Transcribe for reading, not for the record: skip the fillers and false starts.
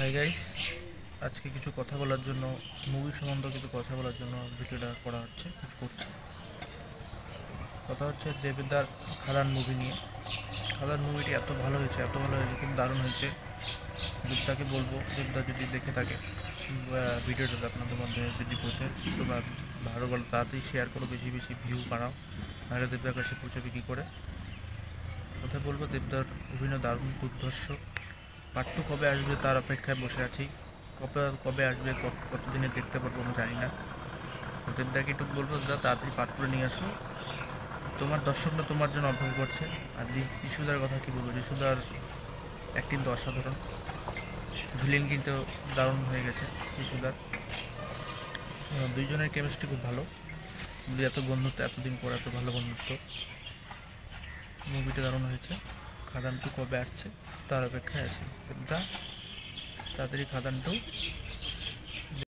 Hi guys, আজকে কিছু কথা বলার জন্য, মুভি সম্বন্ধে কিছু কথা বলার জন্য ভিডিওটা করা হচ্ছে, কিছু করছি। কথা হচ্ছে দেবদার খাদান মুভি নিয়ে। খাদান মুভিটি এত ভালো হয়েছে, খুব দারুণ হয়েছে। দেবদাকে বলবো, দেবদা যদি দেখে থাকে ভিডিওটা আপনাদের মাধ্যমে যদি পৌঁছে, তো ভালো ভালো তাড়াতাড়ি শেয়ার করো, বেশি বেশি ভিউ বাড়াও, নাহলে দেবদার কাছে পৌঁছাবে কী করে। কথা বলবো, দেবদার অভিনয় দারুণ, দুর্ধর্ষ। পার্ট টু কবে আসবে তার অপেক্ষায় বসে আছি। কবে কবে আসবে, কতদিনে দেখতে পারবো আমি জানি না। তো দেবদাকে একটু বলবো, দাদা তাড়াতাড়ি পার্ট টু নিয়ে আসো, তোমার দর্শকরা তোমার জন্য অপেক্ষা করছে। আর যিশুদার কথা কী বলবো, যিশুদার অ্যাক্টিং তো অসাধারণ, ভিলেন কিন্তু দারুণ হয়ে গেছে যিশুদার। দুইজনের কেমিস্ট্রি খুব ভালো, এত বন্ধুত্ব, এতদিন পর এত ভালো বন্ধুত্ব। মুভিটা দারুণ হয়েছে। খাদান টু কবে আসছে তার অপেক্ষায় আছি। দেবদা তাড়াতাড়ি খাদান টু